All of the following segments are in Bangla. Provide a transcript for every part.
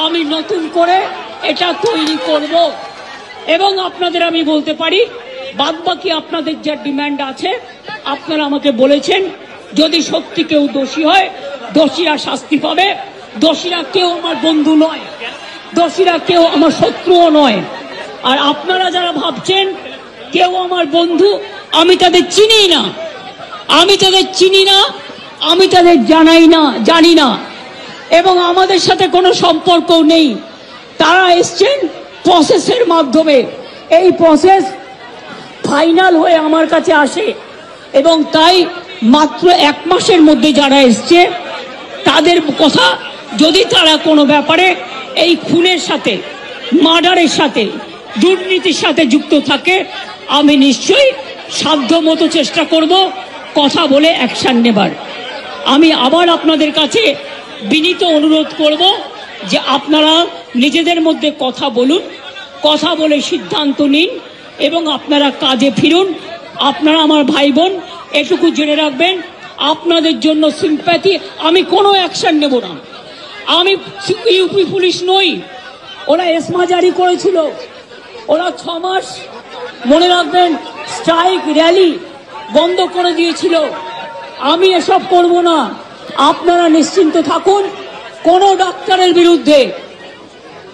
আমি নতুন করে এটা তৈরি করব এবং আপনাদের আমি বলতে পারি বাদবাকি আপনাদের যা ডিমান্ড আছে আপনারা আমাকে বলেছেন যদি সত্যি কেউ দোষী হয় দোষীরা শাস্তি পাবে। দোষীরা কেউ আমার বন্ধু নয়, দোষীরা কেউ আমার শত্রুও নয়। আর আপনারা যারা ভাবছেন কেউ আমার বন্ধু, আমি তাদের চিনি না, আমি তাদের চিনি না, আমি তাদের জানি না এবং আমাদের সাথে কোনো সম্পর্কও নেই। তারা এসছেন প্রসেসের মাধ্যমে, এই প্রসেস ফাইনাল হয়ে আমার কাছে আসে এবং তাই মাত্র 1 মাসের মধ্যে যারা এসছে তাদের কথা যদি তারা কোনো ব্যাপারে এই খুনের সাথে, মার্ডারের সাথে, দুর্নীতির সাথে যুক্ত থাকে আমি নিশ্চয়ই সাধ্যমতো চেষ্টা করব কথা বলে অ্যাকশন নেবার। আমি আবার আপনাদের কাছে বিনীত অনুরোধ করব যে আপনারা নিজেদের মধ্যে কথা বলুন, কথা বলে সিদ্ধান্ত নিন এবং আপনারা কাজে ফিরুন। আপনারা আমার ভাই বোন, এটুকু জেনে রাখবেন আপনাদের জন্য সিম্প্যাথি, আমি কোনো অ্যাকশন নেব না। আমি ইউপি পুলিশ নই, ওরা এসমা জারি করেছিল, ওরা 6 মাস মনে রাখবেন স্ট্রাইক র্যালি বন্ধ করে দিয়েছিল। আমি এসব করব না, আপনারা নিশ্চিন্ত থাকুন। কোনো ডাক্তারের বিরুদ্ধে,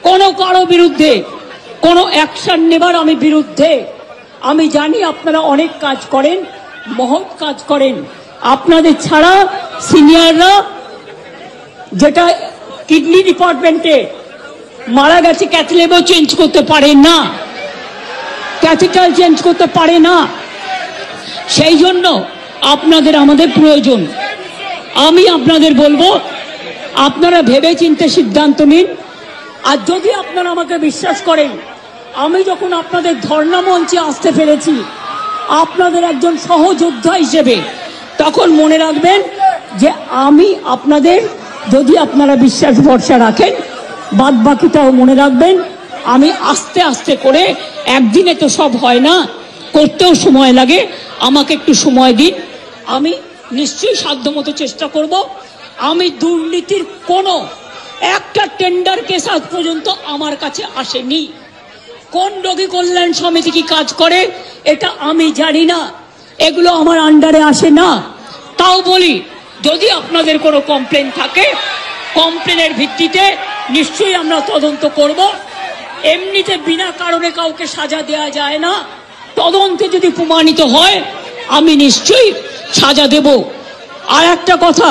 কোনো কারো বিরুদ্ধে কোনো অ্যাকশন নেবার আমি বিরুদ্ধে। আমি জানি আপনারা অনেক কাজ করেন, মহৎ কাজ করেন। আপনাদের ছাড়া সিনিয়ররা, যেটা কিডনি ডিপার্টমেন্টে মারা গেছে, ক্যাথলেবও চেঞ্জ করতে পারে না, ক্যাথিটার চেঞ্জ করতে পারে না। সেই জন্য আপনাদের আমাদের প্রয়োজন। আমি আপনাদের বলবো আপনারা ভেবে চিন্তে সিদ্ধান্ত নিন। আর যদি আপনারা আমাকে বিশ্বাস করেন, আমি যখন আপনাদের ধর্ণা মঞ্চে আসতে পেরেছি আপনাদের একজন সহযোদ্ধা হিসেবে, তখন মনে রাখবেন যে আমি আপনাদের, যদি আপনারা বিশ্বাস ভরসা রাখেন, বাদ বাকিটাও মনে রাখবেন আমি আস্তে আস্তে করে, একদিনে তো সব হয় না, করতেও সময় লাগে, আমাকে একটু সময় দিন। আমি নিশ্চয়ই সাধ্যমতো চেষ্টা করব। আমি দুর্নীতির কোনো একটা টেন্ডার কেস আজ পর্যন্ত আমার কাছে আসেনি। কোন রোগী কল্যাণ সমিতি কি কাজ করে এটা আমি জানি না, এগুলো আমার আন্ডারে আসে না। তাও বলি, যদি আপনাদের কোনো কমপ্লেন থাকে, কমপ্লেনের ভিত্তিতে নিশ্চয়ই আমরা তদন্ত করব। এমনিতে বিনা কারণে কাউকে সাজা দেওয়া যায় না। তদন্তে যদি প্রমাণিত হয় আমি নিশ্চয়ই সাজা দেব। আর একটা কথা,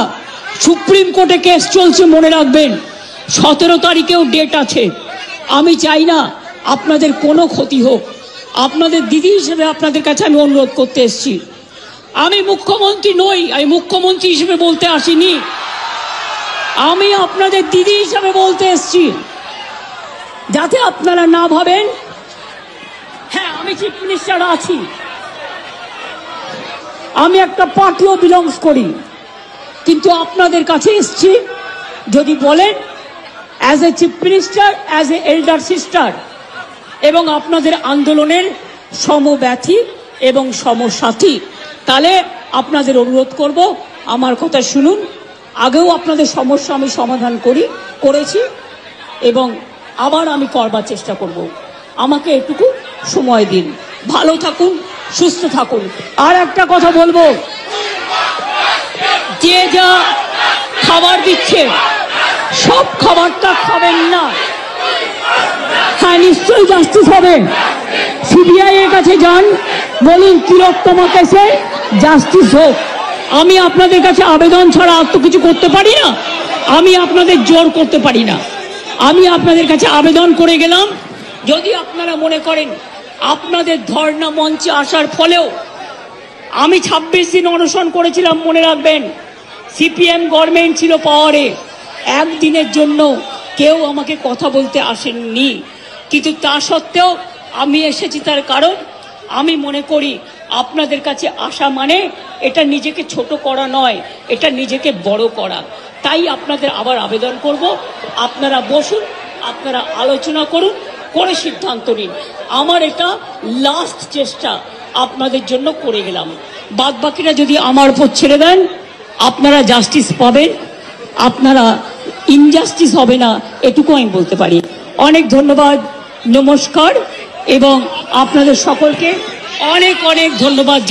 সুপ্রিম কোর্টে কেস চলছে, মনে রাখবেন 17 তারিখেও ডেট আছে। আমি চাই না আপনাদের কোনো ক্ষতি হোক। আপনাদের দিদি হিসেবে আপনাদের কাছে আমি অনুরোধ করতে এসেছি। আমি মুখ্যমন্ত্রী নই, আমি মুখ্যমন্ত্রী হিসেবে বলতে আসিনি, আমি আপনাদের দিদি হিসেবে বলতে এসেছি, যাতে আপনারা না ভাবেন হ্যাঁ আমি চিফ মিনিস্টার আছি, আমি একটা পার্টিও বিলংস করি, কিন্তু আপনাদের কাছে এসেছি যদি বলেন as a chief minister, as a elder sister এবং আপনাদের আন্দোলনের সমব্যথী এবং সমসাথী, তাহলে আপনাদের অনুরোধ করব আমার কথা শুনুন। আগেও আপনাদের সমস্যা আমি সমাধান করেছি এবং আবার আমি করবার চেষ্টা করব। আমাকে একটু সময় দিন। ভালো থাকুন, সুস্থ থাকুন। আর একটা কথা বলবো, যে যা খাবার দিচ্ছে সব খাবারটা খাবেন না। হ্যাঁ, নিশ্চয়ই জাস্টিস হবে। সিবিআই এর কাছে যান, বলুন তিলোত্তমা কেসে জাস্টিস হোক। আমি আপনাদের কাছে আবেদন ছাড়া আর তো কিছু করতে পারি না, আমি আপনাদের জোর করতে পারি না। আমি আপনাদের কাছে আবেদন করে গেলাম, যদি আপনারা মনে করেন আপনাদের ধর্ণা মঞ্চে আসার ফলেও, আমি 26 দিন অনশন করেছিলাম, মনে রাখবেন সিপিএম গভর্নমেন্ট ছিল পাওয়ারে, একদিনের জন্য কেউ আমাকে কথা বলতে আসেননি, কিন্তু তা সত্ত্বেও আমি এসেছি। তার কারণ আমি মনে করি আপনাদের কাছে আসা মানে এটা নিজেকে ছোট করা নয়, এটা নিজেকে বড় করা। তাই আপনাদের আবার আবেদন করব, আপনারা বসুন, আপনারা আলোচনা করুন, করে সিদ্ধান্ত নিন। আমার এটা লাস্ট চেষ্টা আপনাদের জন্য করে গেলাম। বাদ বাকিরা যদি আমার উপর ছেড়ে দেন, আপনারা জাস্টিস পাবেন, আপনারা ইনজাস্টিস হবে না, এটুকু আমি বলতে পারি। অনেক ধন্যবাদ, নমস্কার, এবং আপনাদের সকলকে অনেক অনেক ধন্যবাদ।